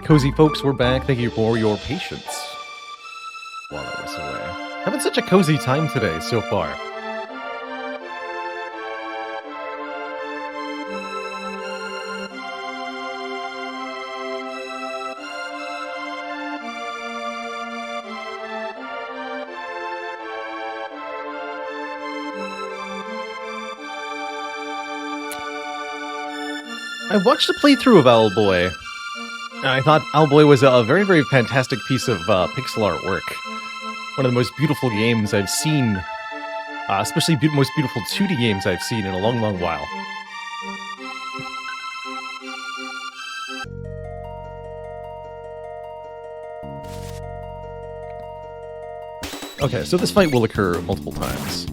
cozy folks, we're back. Thank you for your patience while I was away. Having such a cozy time today so far. I watched a playthrough of Owlboy. I thought Owlboy was a very, very fantastic piece of pixel artwork. One of the most beautiful games I've seen, especially most beautiful 2D games I've seen in a long, long while. Okay, so this fight will occur multiple times.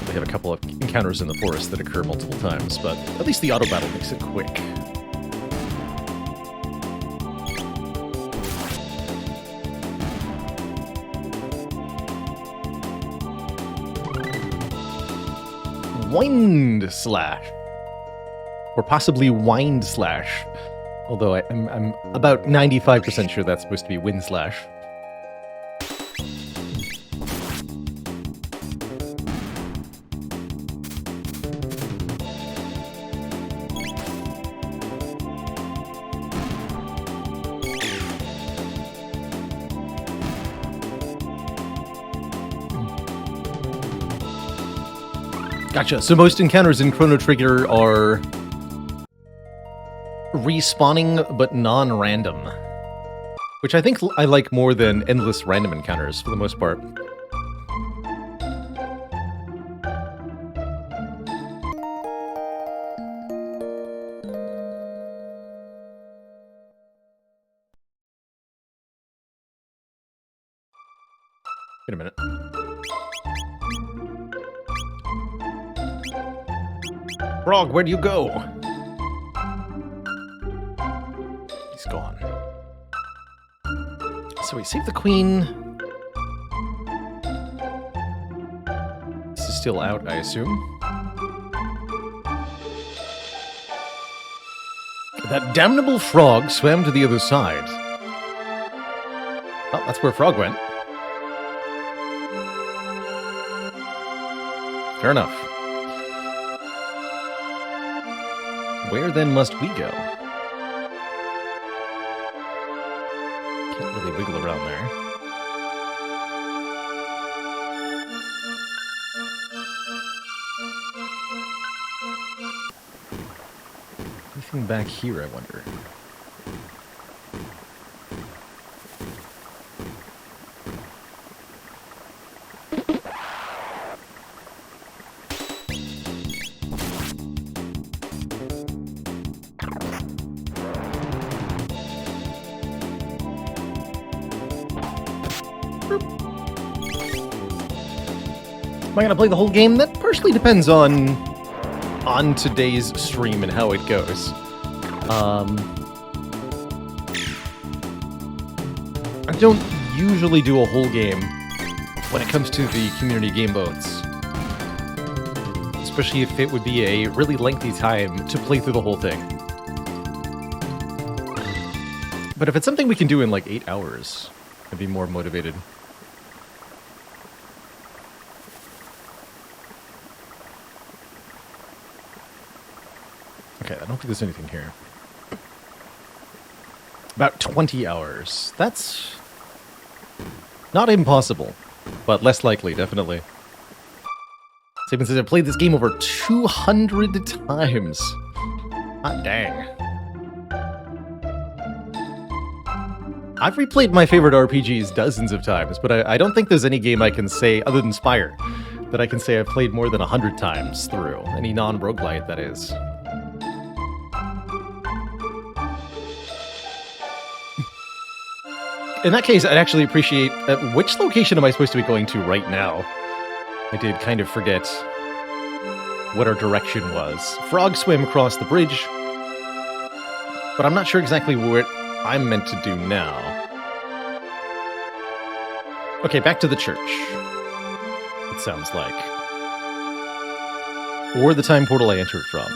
We have a couple of encounters in the forest that occur multiple times, but at least the auto battle makes it quick. Wind Slash. Or possibly Wind Slash. Although I'm about 95% sure that's supposed to be Wind Slash. Gotcha. So most encounters in Chrono Trigger are respawning but non-random, which I think I like more than endless random encounters for the most part. Wait a minute. Frog, where'd you go? He's gone. So we saved the queen. This is still out, I assume. That damnable frog swam to the other side. Oh, that's where Frog went. Fair enough. Where then must we go? Can't really wiggle around there. Anything back here, I wonder? Am I going to play the whole game? That partially depends on today's stream and how it goes. I don't usually do a whole game when it comes to the community game votes. Especially if it would be a really lengthy time to play through the whole thing. But if it's something we can do in like 8 hours, I'd be more motivated. Okay, I don't think there's anything here. About 20 hours. That's not impossible, but less likely, definitely. Saban says I've played this game over 200 times. Hot dang. I've replayed my favorite RPGs dozens of times, but I don't think there's any game I can say, other than Spire, that I can say I've played more than 100 times through. Any non-roguelite, that is. In that case, I'd actually appreciate... which location am I supposed to be going to right now? I did kind of forget what our direction was. Frog swam across the bridge, but I'm not sure exactly what I'm meant to do now. Okay, back to the church, it sounds like. Or the time portal I entered from.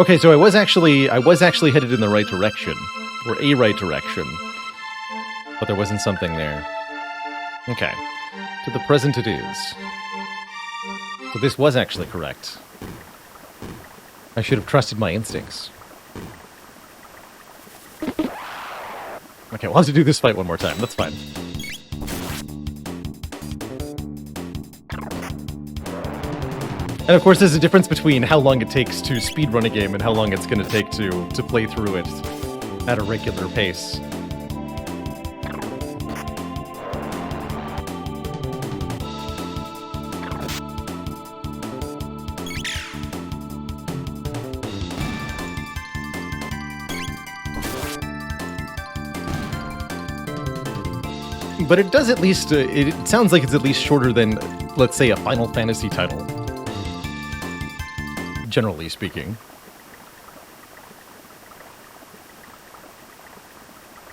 Okay, so I was actually headed in the right direction, or a right direction, but there wasn't something there. Okay, to the present it is. So this was actually correct. I should have trusted my instincts. Okay, we'll have to do this fight one more time. That's fine. And of course, there's a difference between how long it takes to speedrun a game and how long it's going to take to play through it at a regular pace. But it does at least, it sounds like it's at least shorter than, let's say, a Final Fantasy title. Generally speaking.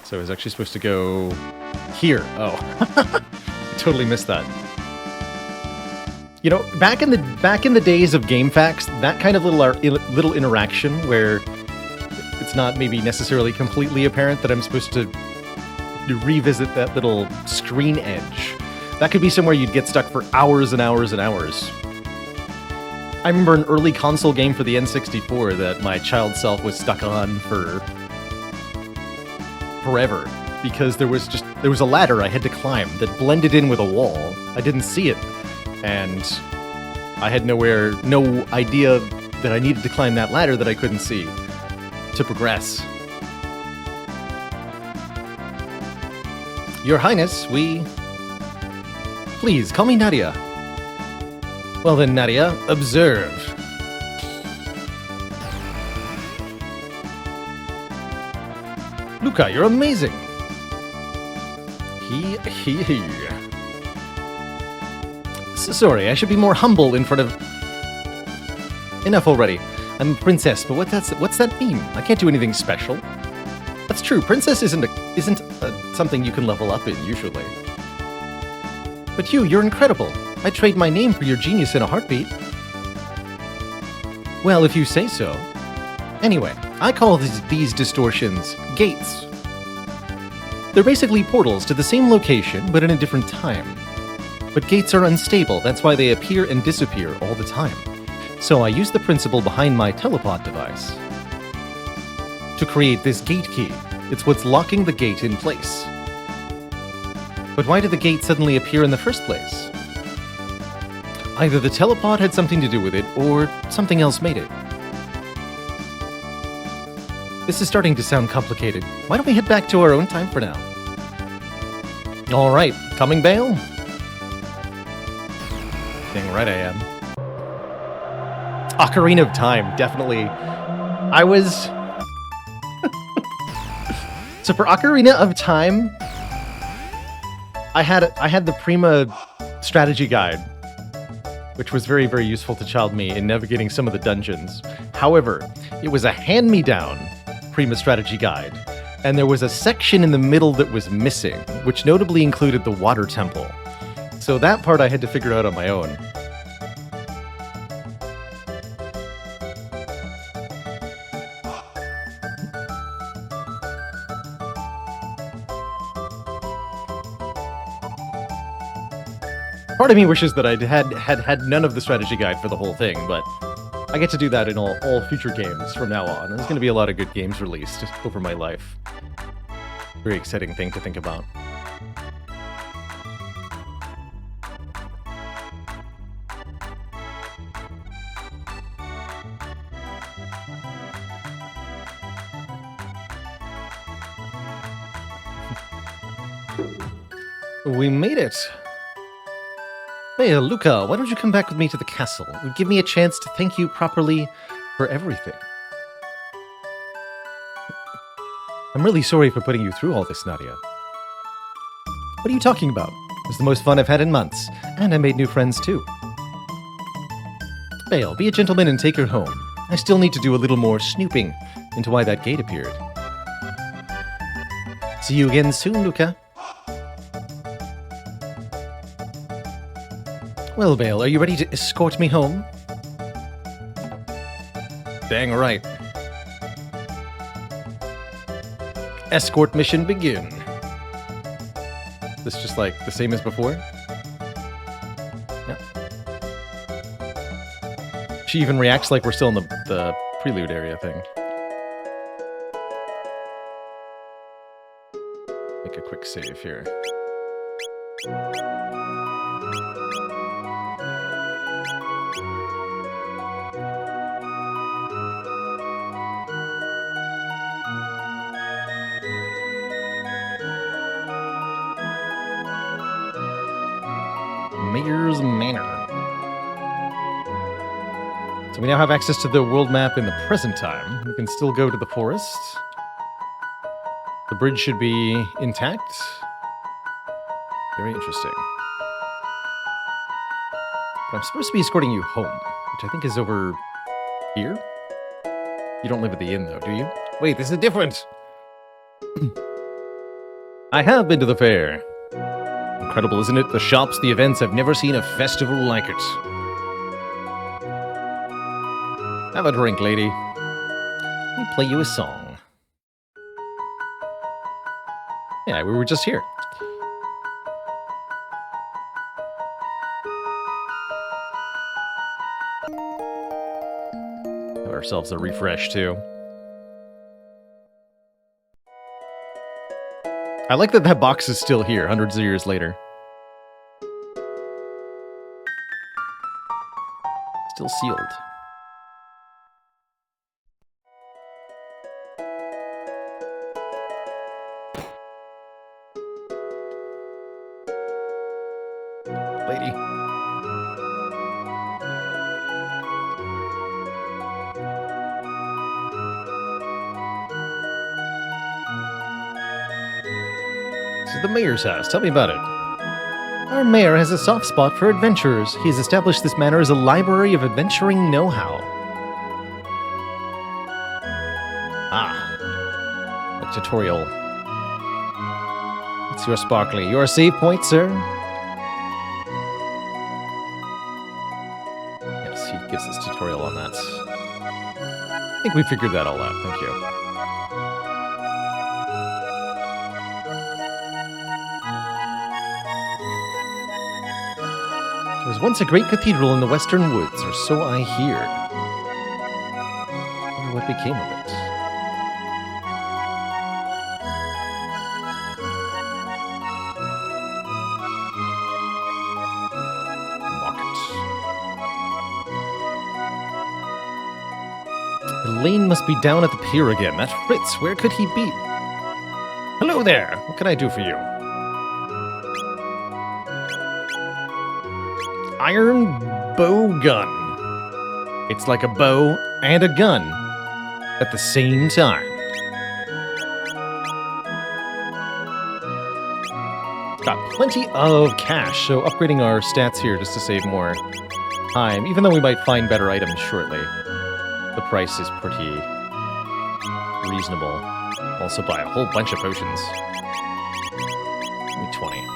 So I was actually supposed to go here. Oh, I totally missed that. You know, back in the days of GameFAQs, that kind of little interaction where it's not maybe necessarily completely apparent that I'm supposed to revisit that little screen edge. That could be somewhere you'd get stuck for hours and hours and hours. I remember an early console game for the N64 that my child self was stuck on for forever because there was a ladder I had to climb that blended in with a wall. I didn't see it, and I had no idea that I needed to climb that ladder that I couldn't see to progress. Your Highness, Please, call me Nadia. Well then, Nadia, observe. Luca, you're amazing. Sorry, I should be more humble in front of... Enough already. I'm a princess, but what's that mean? I can't do anything special. That's true, princess isn't something you can level up in, usually. But you're incredible. I'd trade my name for your genius in a heartbeat. Well, if you say so. Anyway, I call these distortions gates. They're basically portals to the same location, but in a different time. But gates are unstable, that's why they appear and disappear all the time. So I use the principle behind my teleport device to create this gate key. It's what's locking the gate in place. But why did the gate suddenly appear in the first place? Either the teleport had something to do with it, or something else made it. This is starting to sound complicated. Why don't we head back to our own time for now? Alright, coming, Bale? Dang right I am. Ocarina of Time, definitely. I was... So for Ocarina of Time, I had the Prima strategy guide, which was very, very useful to child me in navigating some of the dungeons. However, it was a hand-me-down Prima strategy guide, and there was a section in the middle that was missing, which notably included the water temple. So that part I had to figure out on my own. Part of me wishes that I'd had none of the strategy guide for the whole thing, but I get to do that in all future games from now on. There's going to be a lot of good games released over my life. Very exciting thing to think about. We made it! Hey, Luca, why don't you come back with me to the castle? It would give me a chance to thank you properly for everything. I'm really sorry for putting you through all this, Nadia. What are you talking about? It was the most fun I've had in months, and I made new friends too. Bale, be a gentleman and take her home. I still need to do a little more snooping into why that gate appeared. See you again soon, Luca. Well, Bale, are you ready to escort me home? Dang right. Escort mission begin. This just like the same as before? Yeah. She even reacts like we're still in the prelude area thing. Make a quick save here. Mayor's Manor. So we now have access to the world map in the present time. We can still go to the forest. The bridge should be intact. Very interesting. But I'm supposed to be escorting you home, which I think is over here? You don't live at the inn, though, do you? Wait, this is different! I have been to the fair. Incredible, isn't it? The shops, the events, I've never seen a festival like it. Have a drink, lady. Let me play you a song. Yeah, we were just here. Have ourselves a refresh, too. I like that that box is still here, hundreds of years later. Still sealed. Lady. This is the mayor's house. Tell me about it. Our mayor has a soft spot for adventurers. He has established this manor as a library of adventuring know-how. Ah. A tutorial. It's your sparkly. Your save point, sir? Yes, he gives us tutorial on that. I think we figured that all out. Thank you. There was once a great cathedral in the western woods, or so I hear. I wonder what became of it. Elaine must be down at the pier again. That Fritz, where could he be? Hello there! What can I do for you? Iron bow gun. It's like a bow and a gun at the same time. Got plenty of cash, so upgrading our stats here just to save more time, even though we might find better items shortly. The price is pretty reasonable. Also buy a whole bunch of potions. Give me 20.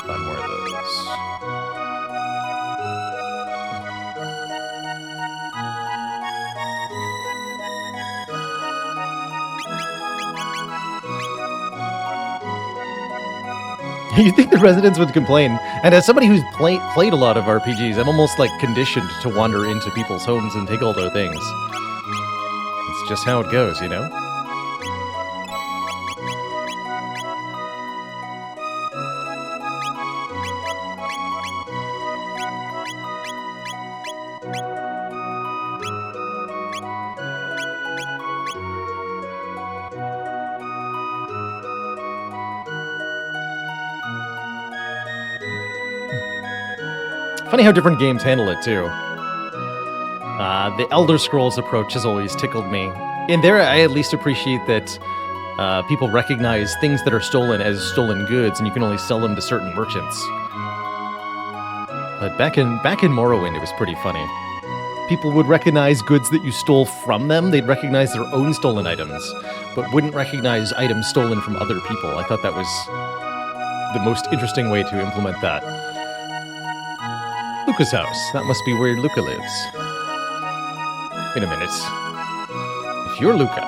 Buy more of those. You'd think the residents would complain. And as somebody who's played a lot of RPGs, I'm almost like conditioned to wander into people's homes and take all their things. It's just how it goes, you know? Funny how different games handle it, too. The Elder Scrolls approach has always tickled me. In there, I at least appreciate that people recognize things that are stolen as stolen goods, and you can only sell them to certain merchants. But back in Morrowind, it was pretty funny. People would recognize goods that you stole from them. They'd recognize their own stolen items, but wouldn't recognize items stolen from other people. I thought that was the most interesting way to implement that. Luca's house. That must be where Luca lives. Wait a minute. If you're Luca...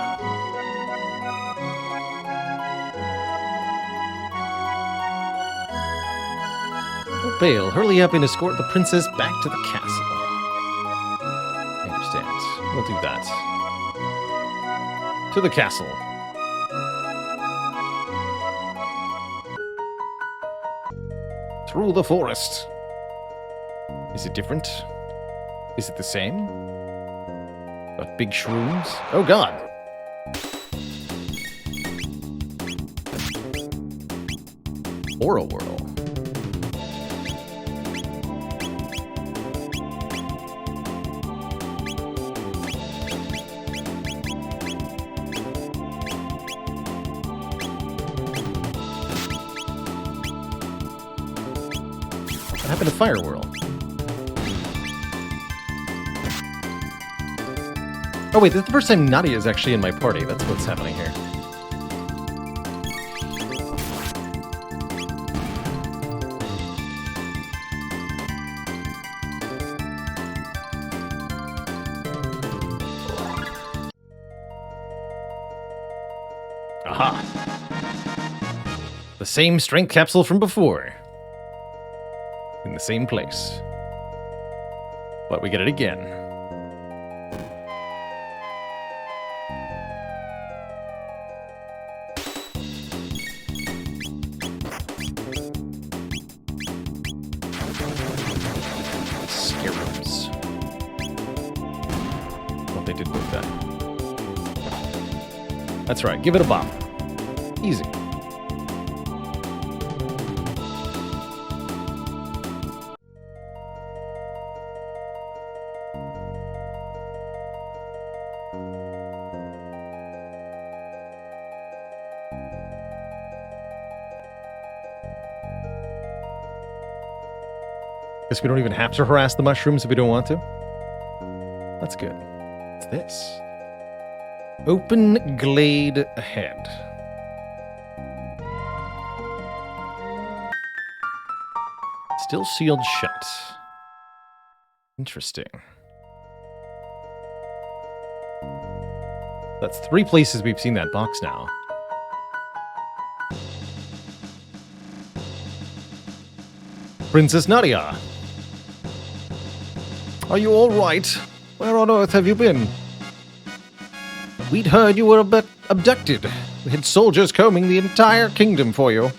Oh, Bale, hurry up and escort the princess back to the castle. I understand. We'll do that. To the castle. Through the forest. Is it different? Is it the same? Got big shrooms? Oh god! Or a whirl. What happened to Fire Whirl? Oh wait, this is the first time Nadia is actually in my party. That's what's happening here. Aha! The same strength capsule from before. In the same place. But we get it again. Scarabs. Well, they did both that. That's right, give it a bop. Easy. Guess we don't even have to harass the mushrooms if we don't want to. That's good. What's this? Open glade ahead. Still sealed shut. Interesting. That's 3 places we've seen that box now. Princess Nadia. Are you all right? Where on earth have you been? We'd heard you were abducted. We had soldiers combing the entire kingdom for you.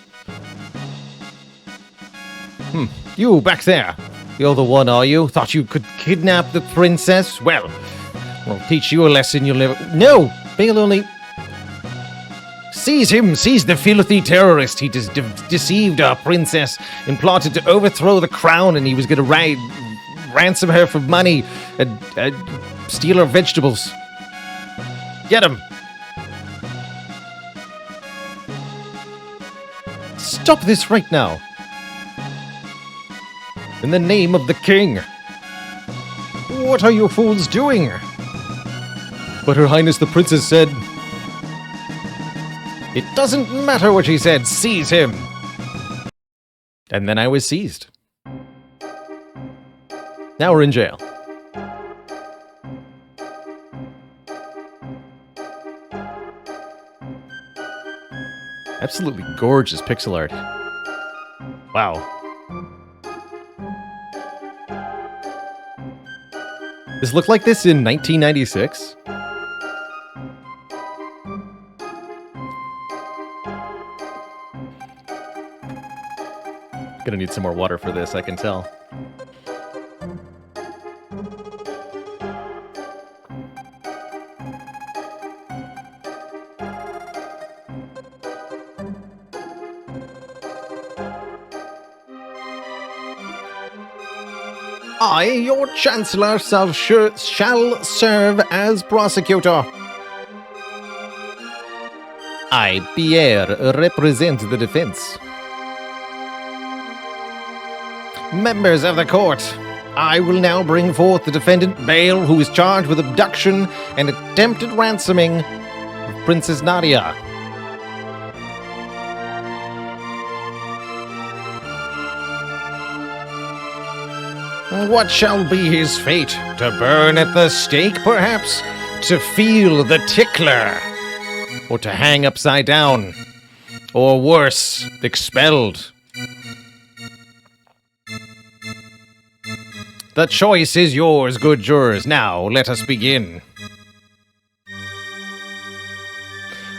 You back there. You're the one, are you? Thought you could kidnap the princess? Well, we'll teach you a lesson you'll never... No! Bale only... Seize him! Seize the filthy terrorist! He deceived our princess and plotted to overthrow the crown, and he was going to ransom her for money and steal her vegetables. Get him! Stop this right now! In the name of the king! What are you fools doing? But Her Highness the Princess said... It doesn't matter what she said, seize him! And then I was seized. Now we're in jail. Absolutely gorgeous pixel art. Wow. This looked like this in 1996? Gonna need some more water for this, I can tell. I, your Chancellor, shall serve as prosecutor. I, Pierre, represent the defense. Members of the court, I will now bring forth the defendant Bale, who is charged with abduction and attempted ransoming of Princess Nadia. What shall be his fate? To burn at the stake, perhaps? To feel the tickler? Or to hang upside down? Or worse, expelled? The choice is yours, good jurors. Now, let us begin.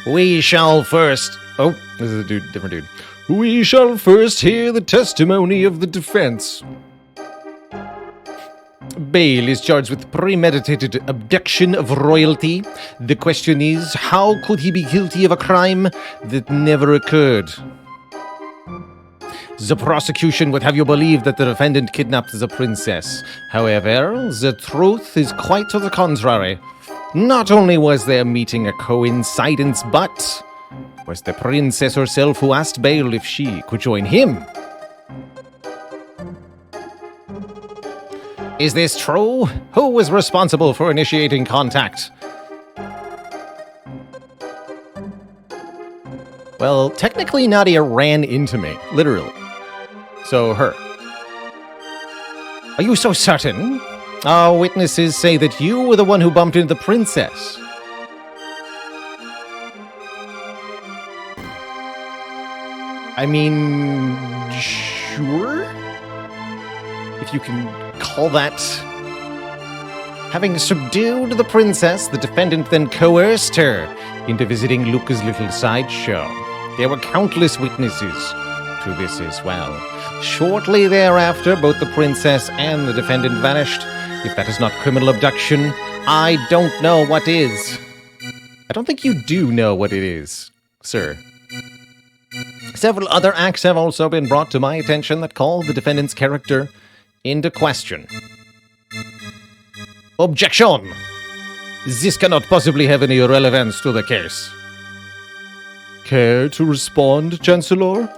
We shall first... Oh, this is a different dude. We shall first hear the testimony of the defense. Bale is charged with premeditated abduction of royalty. The question is, how could he be guilty of a crime that never occurred? The prosecution would have you believe that the defendant kidnapped the princess. However, the truth is quite to the contrary. Not only was their meeting a coincidence, but was the princess herself who asked Bale if she could join him. Is this true? Who was responsible for initiating contact? Well, technically Nadia ran into me, literally. So her. Are you so certain? Our witnesses say that you were the one who bumped into the princess. I mean, sure? If you can call that... Having subdued the princess, the defendant then coerced her into visiting Luca's little sideshow. There were countless witnesses to this as well. Shortly thereafter, both the princess and the defendant vanished. If that is not criminal abduction, I don't know what is. I don't think you do know what it is, sir. Several other acts have also been brought to my attention that call the defendant's character into question. Objection! This cannot possibly have any relevance to the case. Care to respond, Chancellor?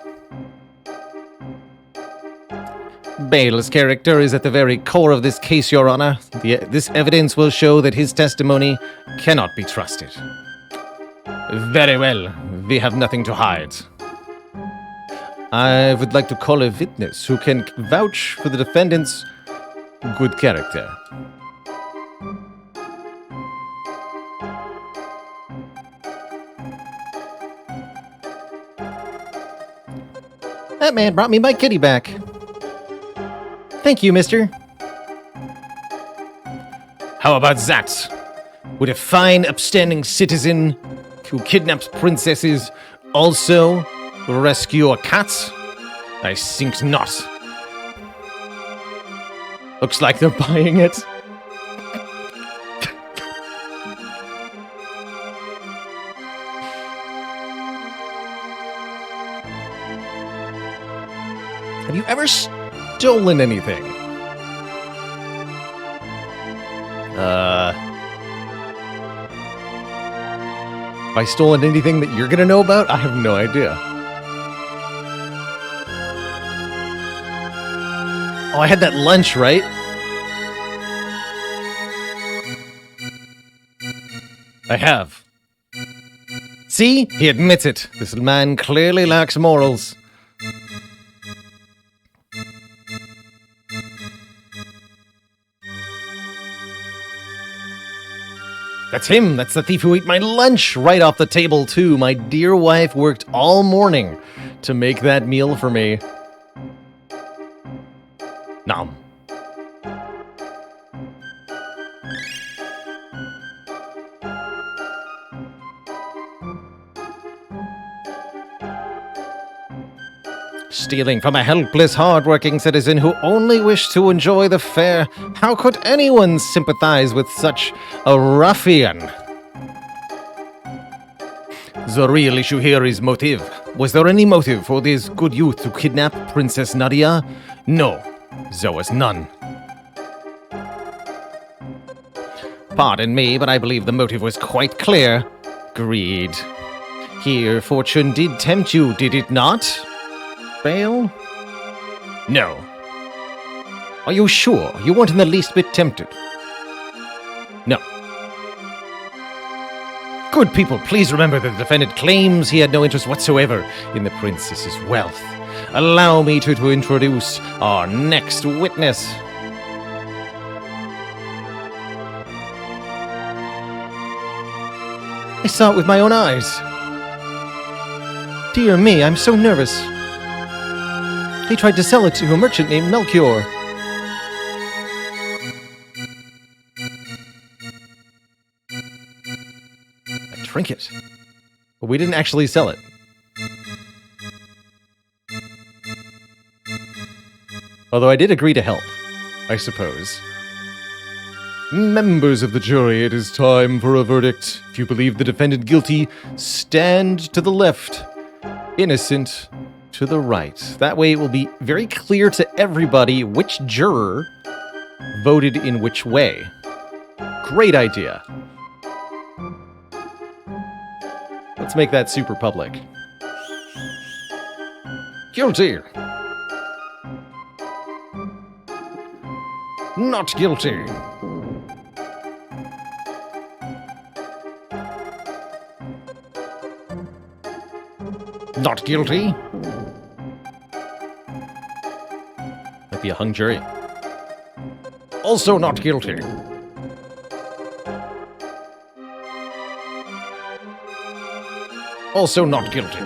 Bale's character is at the very core of this case, Your Honor. This evidence will show that his testimony cannot be trusted. Very well. We have nothing to hide. I would like to call a witness who can vouch for the defendant's good character. That man brought me my kitty back. Thank you, mister. How about that? Would a fine, upstanding citizen who kidnaps princesses also rescue a cat? I think not. Looks like they're buying it. Have you ever stolen anything? Have I stolen anything that you're gonna know about? I have no idea. Oh, I had that lunch, right? I have. See? He admits it. This man clearly lacks morals. That's him. That's the thief who ate my lunch right off the table, too. My dear wife worked all morning to make that meal for me. Nom. Stealing from a helpless, hard-working citizen who only wished to enjoy the fare. How could anyone sympathize with such a ruffian? The real issue here is motive. Was there any motive for this good youth to kidnap Princess Nadia? No, there was none. Pardon me, but I believe the motive was quite clear. Greed. Here, fortune did tempt you, did it not? Bale? No. Are you sure you weren't in the least bit tempted? No. Good people, please remember that the defendant claims he had no interest whatsoever in the princess's wealth. Allow me to introduce our next witness. I saw it with my own eyes. Dear me, I'm so nervous. He tried to sell it to a merchant named Melchior. A trinket? But we didn't actually sell it. Although I did agree to help, I suppose. Members of the jury, it is time for a verdict. If you believe the defendant guilty, stand to the left. Innocent to the right. That way it will be very clear to everybody which juror voted in which way. Great idea. Let's make that super public. Guilty. Not guilty. Not guilty. Might be a hung jury. Also not guilty. Also not guilty.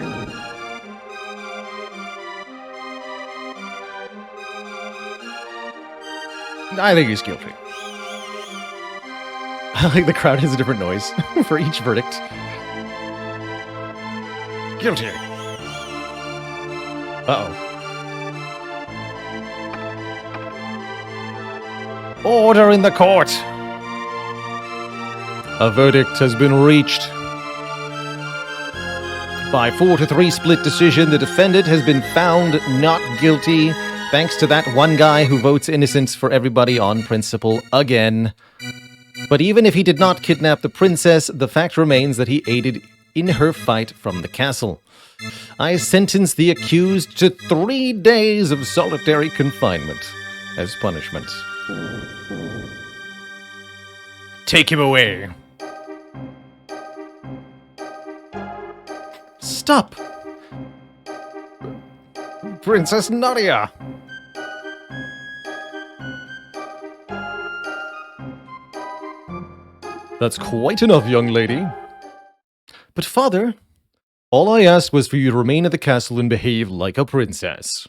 I think he's guilty. I like the crowd has a different noise for each verdict. Guilty. Uh-oh. Order in the court! A verdict has been reached. By 4-3 split decision, the defendant has been found not guilty, thanks to that one guy who votes innocence for everybody on principle again. But even if he did not kidnap the princess, the fact remains that he aided in her fight from the castle. I sentence the accused to 3 days of solitary confinement as punishment. Take him away. Stop! Princess Nadia! That's quite enough, young lady. But father, all I asked was for you to remain at the castle and behave like a princess.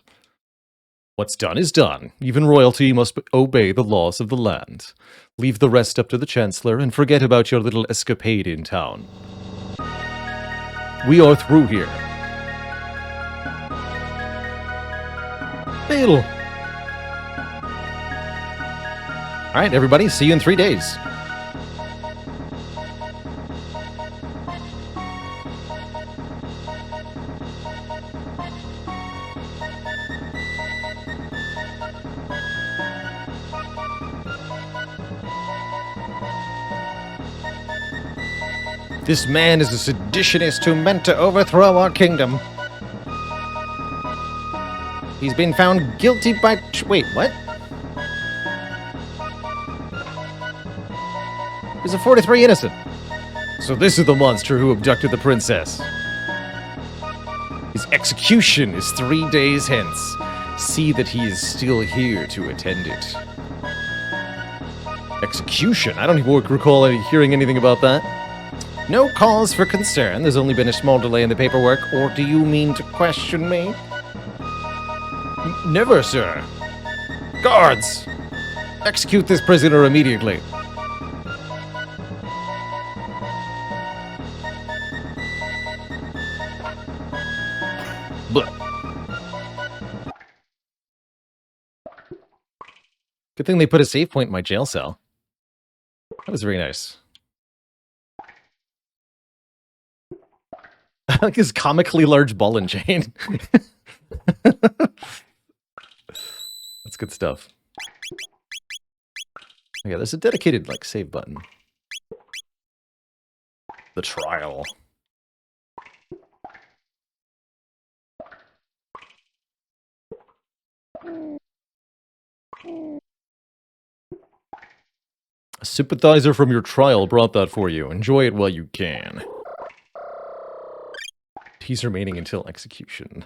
What's done is done. Even royalty must obey the laws of the land. Leave the rest up to the Chancellor and forget about your little escapade in town. We are through here. Bill! Alright, everybody, see you in 3 days. This man is a seditionist who meant to overthrow our kingdom. He's been found guilty by... Wait, what? There's a 4-3 innocent. So this is the monster who abducted the princess. His execution is 3 days hence. See that he is still here to attend it. Execution? I don't even recall hearing anything about that. No cause for concern. There's only been a small delay in the paperwork. Or do you mean to question me? Never, sir. Guards! Execute this prisoner immediately. Blech. Good thing they put a save point in my jail cell. That was very nice. I like his comically large ball and chain. That's good stuff. Yeah, there's a dedicated, like, save button. The trial. A sympathizer from your trial brought that for you. Enjoy it while you can. He's remaining until execution.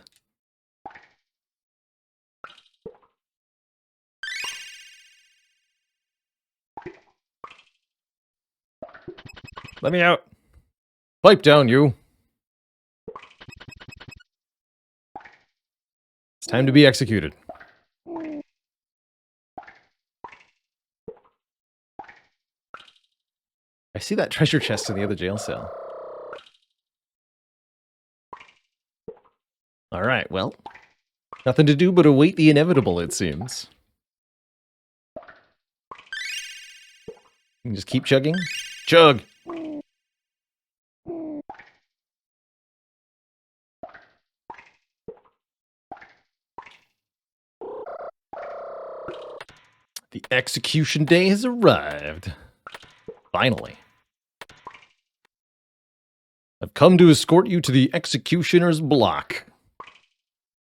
Let me out. Pipe down, you. It's time to be executed. I see that treasure chest in the other jail cell. Alright, well. Nothing to do but await the inevitable, it seems. You can just keep chugging. Chug! The execution day has arrived. Finally. I've come to escort you to the executioner's block.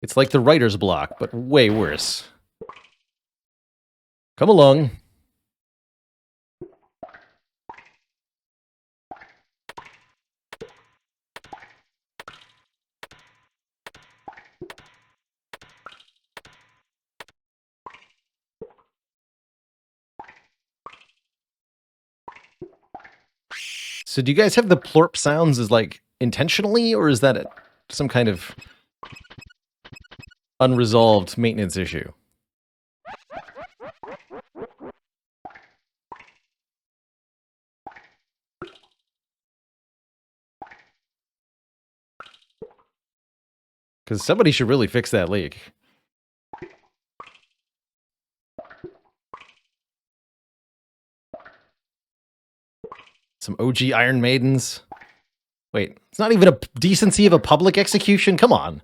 It's like the writer's block, but way worse. Come along. So do you guys have the plorp sounds as, like, intentionally, or is that some kind of unresolved maintenance issue? Because somebody should really fix that leak. Some OG Iron Maidens. Wait, it's not even a decency of a public execution? Come on.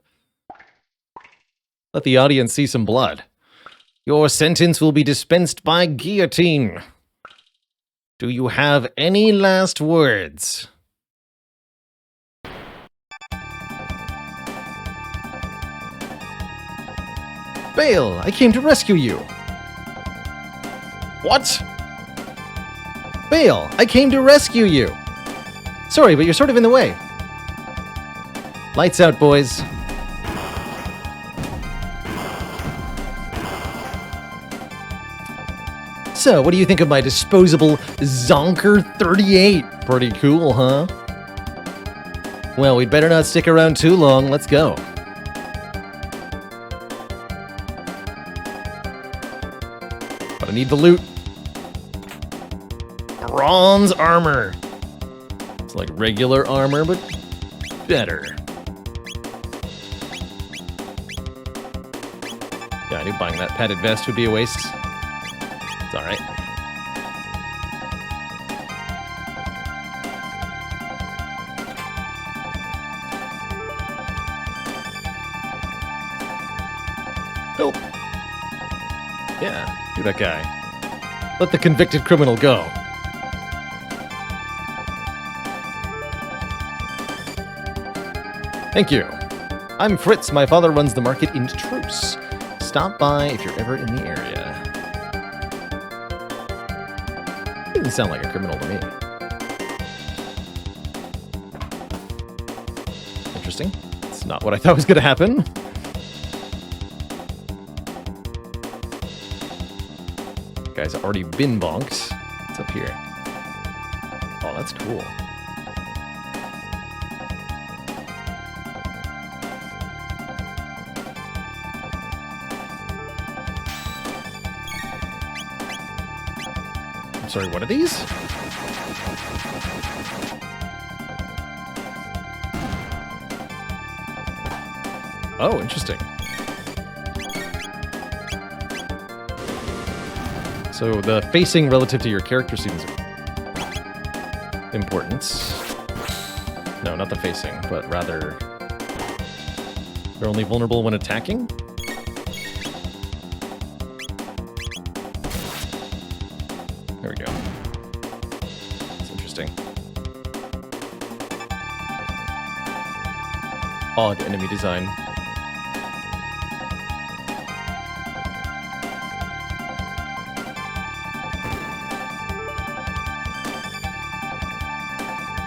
Let the audience see some blood. Your sentence will be dispensed by guillotine. Do you have any last words? Bale, I came to rescue you. What? Bale, I came to rescue you. Sorry, but you're sort of in the way. Lights out, boys. So, what do you think of my disposable Zonker 38? Pretty cool, huh? Well, we'd better not stick around too long. Let's go. But I need the loot. Bronze armor. It's like regular armor, but better. Yeah, I knew buying that padded vest would be a waste. It's alright. Help! Yeah, do that guy. Let the convicted criminal go. Thank you. I'm Fritz. My father runs the market in Truce. Stop by if you're ever in the area. Didn't sound like a criminal to me. Interesting. It's not what I thought was going to happen. Guy's already been bonked. What's up here? Oh, that's cool. Sorry, what are these? Oh, interesting. So the facing relative to your character seems important. No, not the facing, but rather they're only vulnerable when attacking? There we go. That's interesting. Odd enemy design.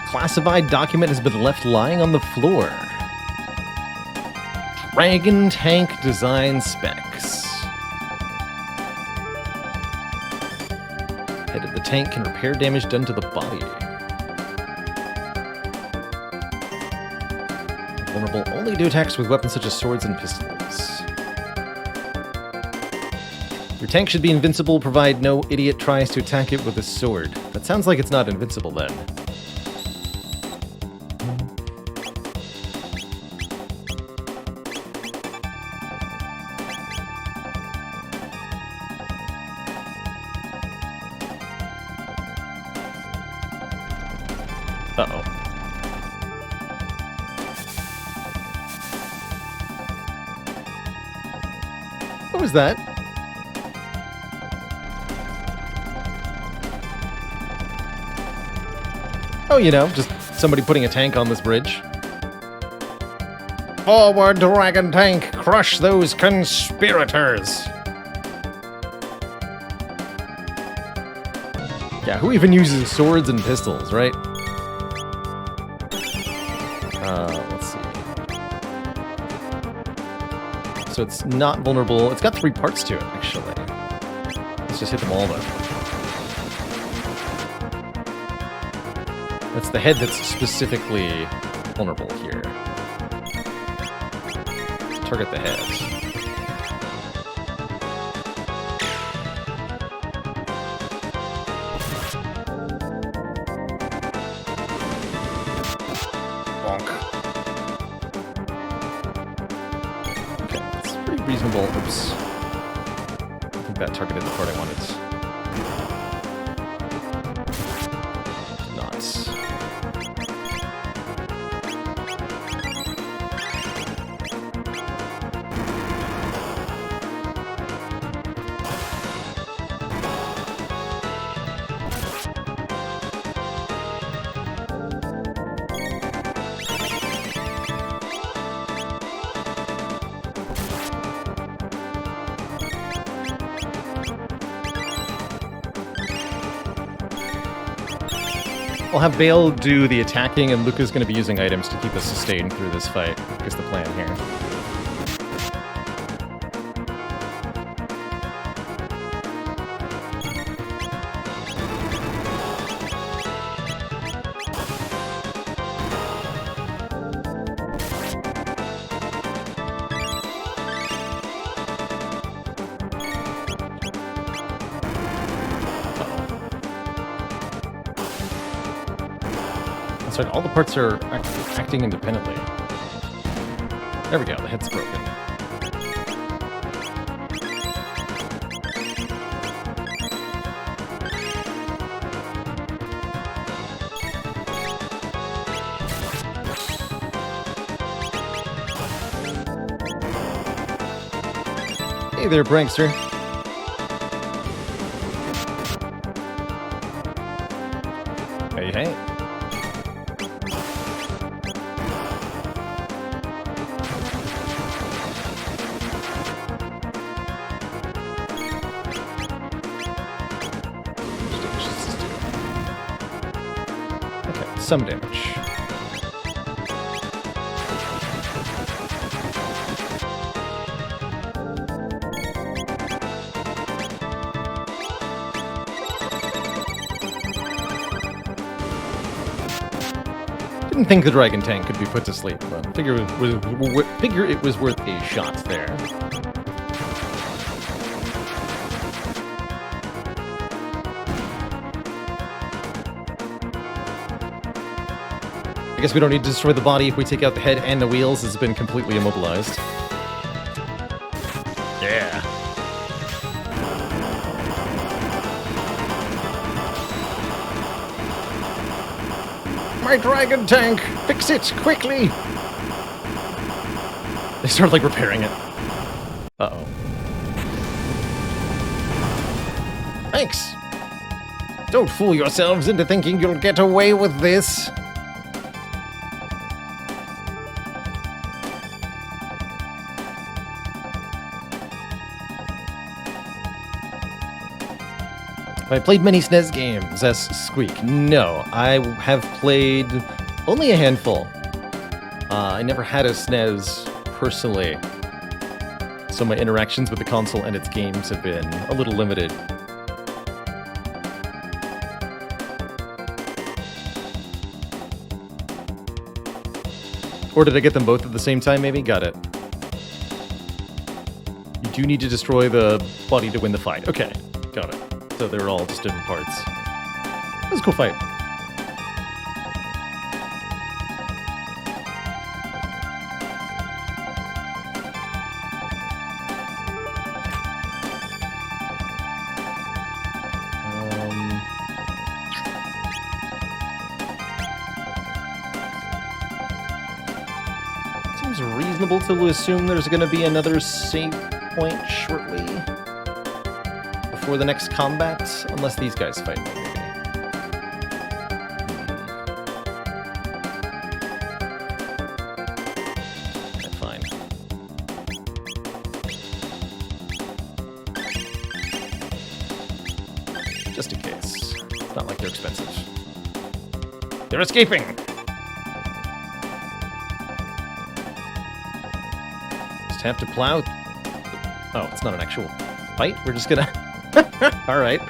Classified document has been left lying on the floor. Dragon tank design specs. Head of the tank can repair damage done to the body. Vulnerable only to attacks with weapons such as swords and pistols. Your tank should be invincible, provided no idiot tries to attack it with a sword. That sounds like it's not invincible then. Uh-oh. What was that? Oh, you know, just somebody putting a tank on this bridge. Forward, dragon tank! Crush those conspirators! Yeah, who even uses swords and pistols, right? Let's see. So it's not vulnerable. It's got 3 parts to it, actually. Let's just hit them all, though. That's the head that's specifically vulnerable here. Target the head. Reasonable. Oops. I think that targeted the part I wanted. Not. I'll have Bale do the attacking, and Luca's going to be using items to keep us sustained through this fight. Is the plan here. That's right, all the parts are acting independently. There we go, the head's broken. Hey there, Prankster. Hey, hey. Okay, some damage. Didn't think the dragon tank could be put to sleep, but figure it was worth a shot there. I guess we don't need to destroy the body if we take out the head and the wheels. It's been completely immobilized. Yeah. My dragon tank! Fix it, quickly! They start, like, repairing it. Uh-oh. Thanks! Don't fool yourselves into thinking you'll get away with this. I played many SNES games, asks Squeak. No, I have played only a handful. I never had a SNES personally, so my interactions with the console and its games have been a little limited. Or did I get them both at the same time, maybe? Got it. You do need to destroy the body to win the fight. Okay, got it. So they were all just different parts. It was a cool fight. Seems reasonable to assume there's going to be another save point shortly before the next combat, unless these guys fight me, maybe. Okay, fine. Just in case. It's not like they're expensive. They're escaping! Just have to plow. Oh, it's not an actual fight? We're just gonna... Alright.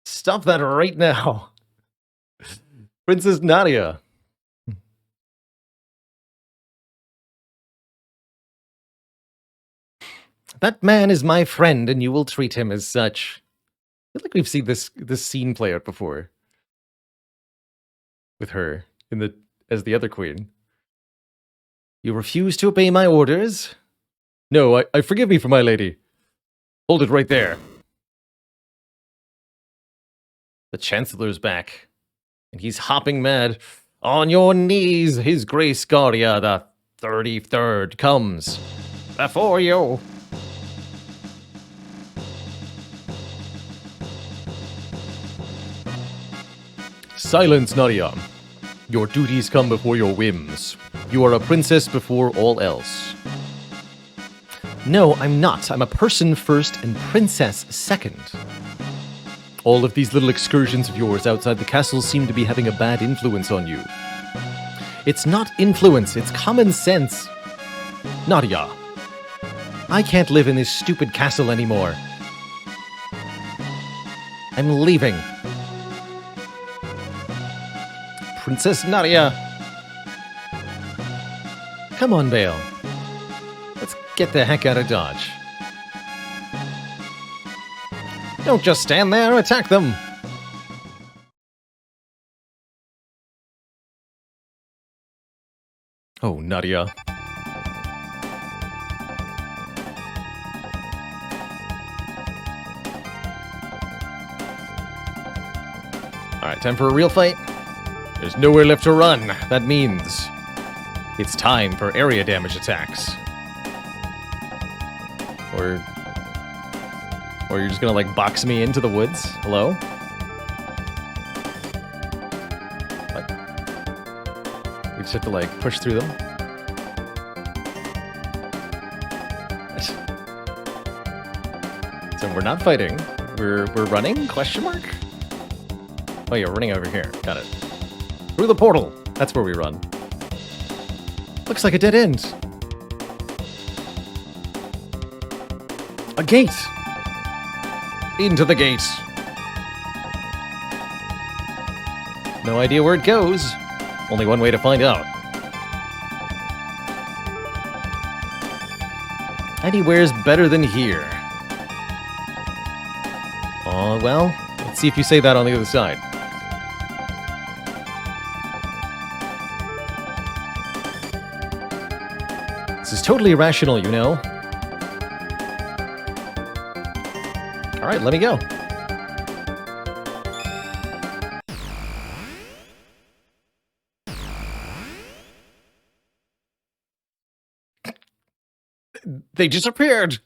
Stop that right now. Princess Nadia. That man is my friend, and you will treat him as such. I feel like we've seen this scene play out before. With her as the other queen. You refuse to obey my orders? No, I forgive me for my lady. Hold it right there. The Chancellor's back, and he's hopping mad. On your knees, His Grace Guardia the 33rd comes before you. Silence, Nadia. Your duties come before your whims. You are a princess before all else. No, I'm not. I'm a person first and princess second. All of these little excursions of yours outside the castle seem to be having a bad influence on you. It's not influence, it's common sense. Nadia, I can't live in this stupid castle anymore. I'm leaving. Princess Nadia. Come on, Bale. Let's get the heck out of Dodge. Don't just stand there, attack them! Oh, Nadia. Alright, time for a real fight. There's nowhere left to run. That means it's time for area damage attacks. Or you're just gonna, like, box me into the woods? Hello? What? We just have to, like, push through them? So we're not fighting. We're running? Question mark? Oh yeah, we're running over here. Got it. Through the portal! That's where we run. Looks like a dead end. A gate! Into the gate. No idea where it goes. Only one way to find out. Anywhere's better than here. Oh, well, let's see if you say that on the other side. This is totally irrational, you know. Alright, let me go. They disappeared!